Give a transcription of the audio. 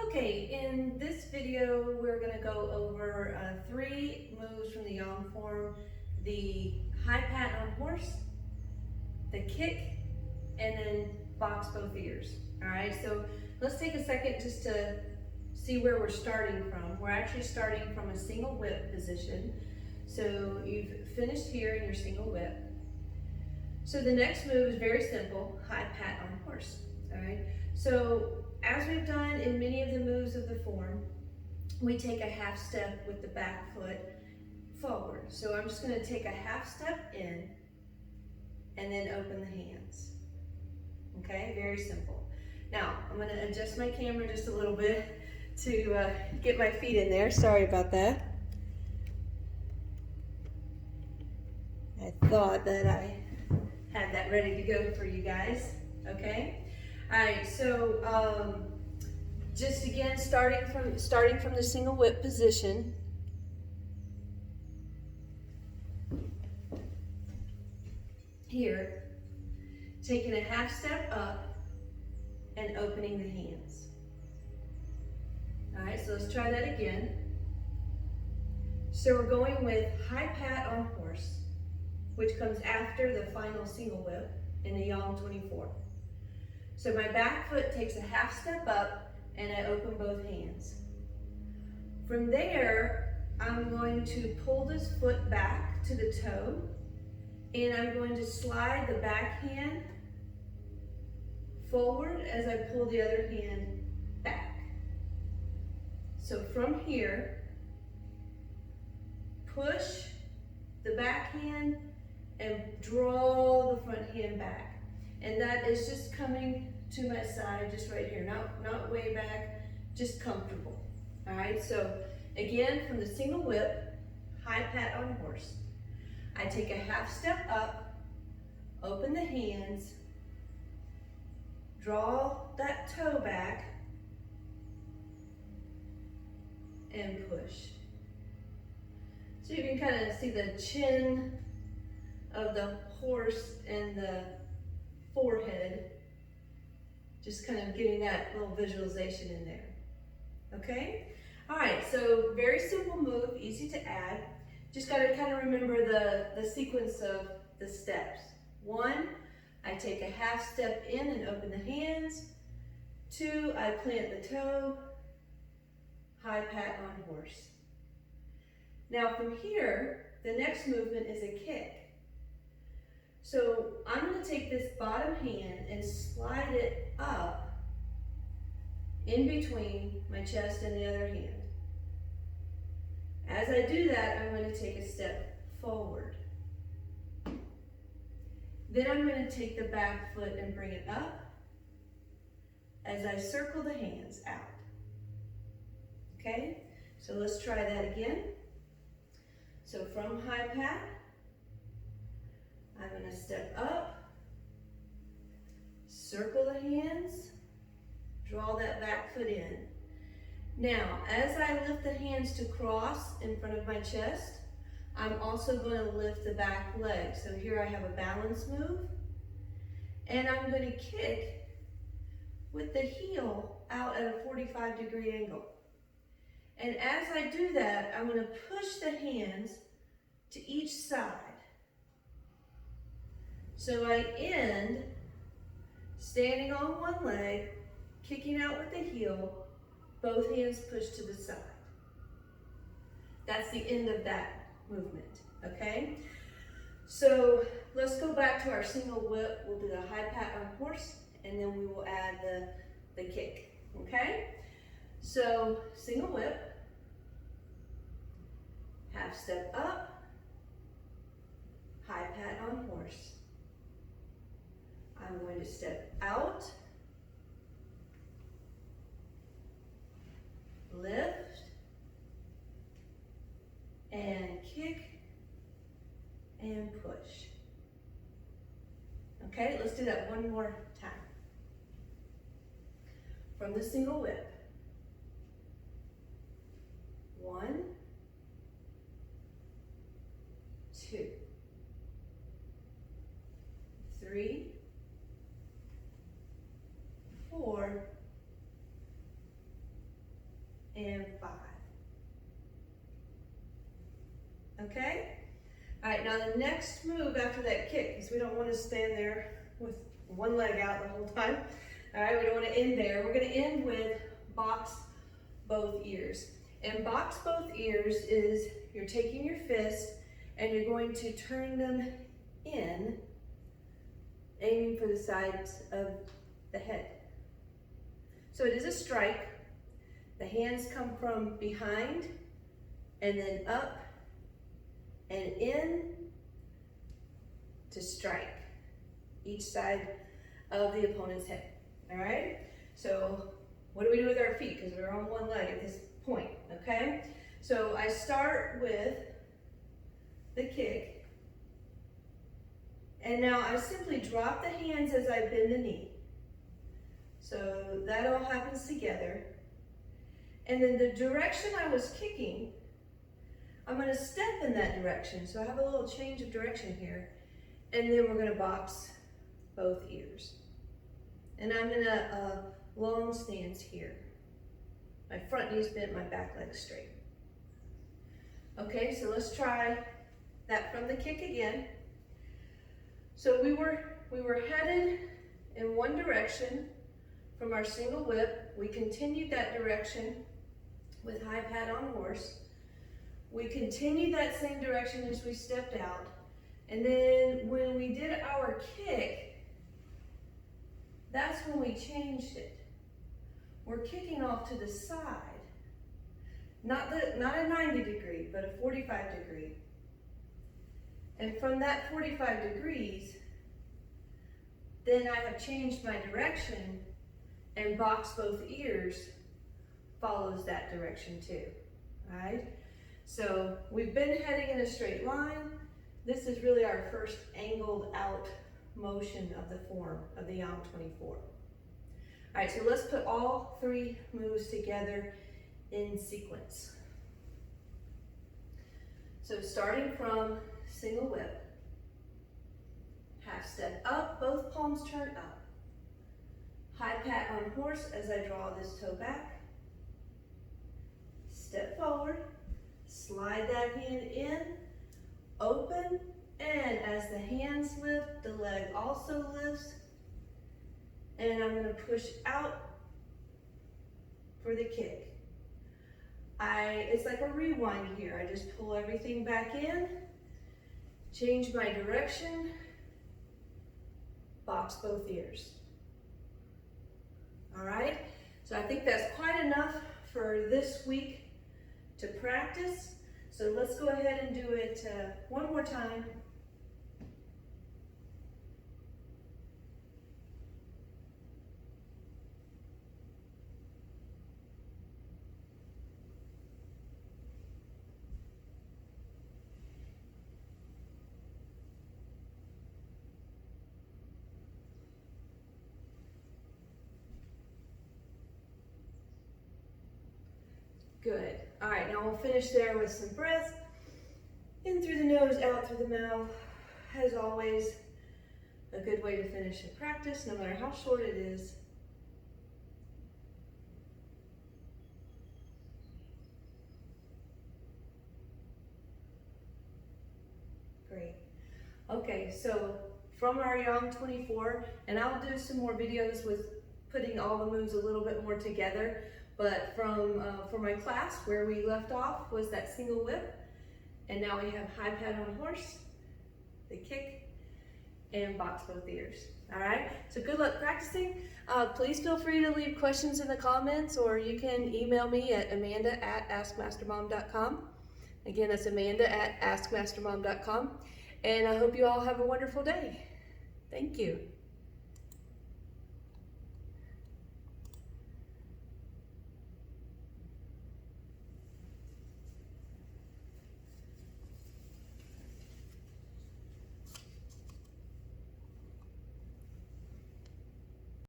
Okay, in this video, we're going to go over 3 moves from the Yang form: the high pat on horse, the kick, and then box both ears. All right, so let's take a second just to see where we're starting from. We're actually starting from a single whip position. So you've finished here in your single whip. So the next move is very simple: high pat on horse. All right, so as we've done in many of the moves of the form, we take a half step with the back foot forward. So I'm just going to take a half step in and then open the hands. Okay, very simple. Now I'm going to adjust my camera just a little bit to get my feet in there. Sorry about that. I thought that I had that ready to go for you guys. Okay. All right. So just again, starting from the single whip position. Here, taking a half step up and opening the hands. All right, so let's try that again. So we're going with high pat on horse, which comes after the final single whip in the Yang 24. So my back foot takes a half step up and I open both hands. From there, I'm going to pull this foot back to the toe, and I'm going to slide the back hand forward as I pull the other hand back. So from here, push the back hand and draw the front hand back. And that is just coming to my side, just right here, not way back, just comfortable. All right, so again, from the single whip, high pat on horse, I take a half step up, open the hands, draw that toe back, and push. So you can kind of see the chin of the horse and the forehead, just kind of getting that little visualization in there. Okay? All right, so very simple move, easy to add. Just got to kind of remember the sequence of the steps. 1, I take a half step in and open the hands. 2, I plant the toe, high pat on horse. Now from here, the next movement is a kick. So I'm going to take this bottom hand and slide it up in between my chest and the other hand. As I do that, I'm going to take a step forward. Then I'm going to take the back foot and bring it up as I circle the hands out. Okay, so let's try that again. So from high pat, I'm going to step up, circle the hands, draw that back foot in. Now, as I lift the hands to cross in front of my chest, I'm also going to lift the back leg. So here I have a balance move, and I'm going to kick with the heel out at a 45-degree angle. And as I do that, I'm going to push the hands to each side. So I end standing on one leg, kicking out with the heel, both hands pushed to the side. That's the end of that movement, okay? So let's go back to our single whip. We'll do the high pat on horse, and then we will add the kick, okay? So single whip, half step up, high pat on horse. I'm going to step out, lift, and kick, and push. Okay, let's do that one more time. From the single whip. 1, 2, 3, 4, right, now the next move after that kick, because we don't want to stand there with one leg out the whole time. All right, we don't want to end there. We're going to end with box both ears. And box both ears is you're taking your fist and you're going to turn them in, aiming for the sides of the head. So it is a strike. The hands come from behind and then up and in to strike each side of the opponent's head. All right? So what do we do with our feet? Because we're on one leg at this point, okay? So I start with the kick, and now I simply drop the hands as I bend the knee. So that all happens together. And then the direction I was kicking, I'm going to step in that direction. So I have a little change of direction here. And then we're going to box both ears. And I'm in a long stance here. My front knee's bent, my back leg's straight. Okay, so let's try that from the kick again. So we were headed in one direction from our single whip. We continued that direction with high pat on horse. We continued that same direction as we stepped out. And then when we did our kick, that's when we changed it. We're kicking off to the side. Not a 90 degree, but a 45 degree. And from that 45 degrees, then I have changed my direction, and box both ears follows that direction too, right? So we've been heading in a straight line. This is really our first angled out motion of the form of the Yang 24. All right, so let's put all three moves together in sequence. So starting from single whip, half step up, both palms turn up. High pat on horse as I draw this toe back. Step forward, slide that hand in, open, and as the hands lift, the leg also lifts. And I'm going to push out for the kick. It's like a rewind here. I just pull everything back in, change my direction, box both ears. All right, so I think that's quite enough for this week to practice. So let's go ahead and do it one more time. Good. All right, now we'll finish there with some breath. In through the nose, out through the mouth. As always, a good way to finish a practice, no matter how short it is. Great. Okay, so from our Yang 24, and I'll do some more videos with putting all the moves a little bit more together. But for my class, where we left off was that single whip, and now we have high pat on horse, the kick, and box both ears. All right, so good luck practicing. Please feel free to leave questions in the comments, or you can email me at amanda@askmastermom.com. Again, that's amanda@askmastermom.com. And I hope you all have a wonderful day. Thank you.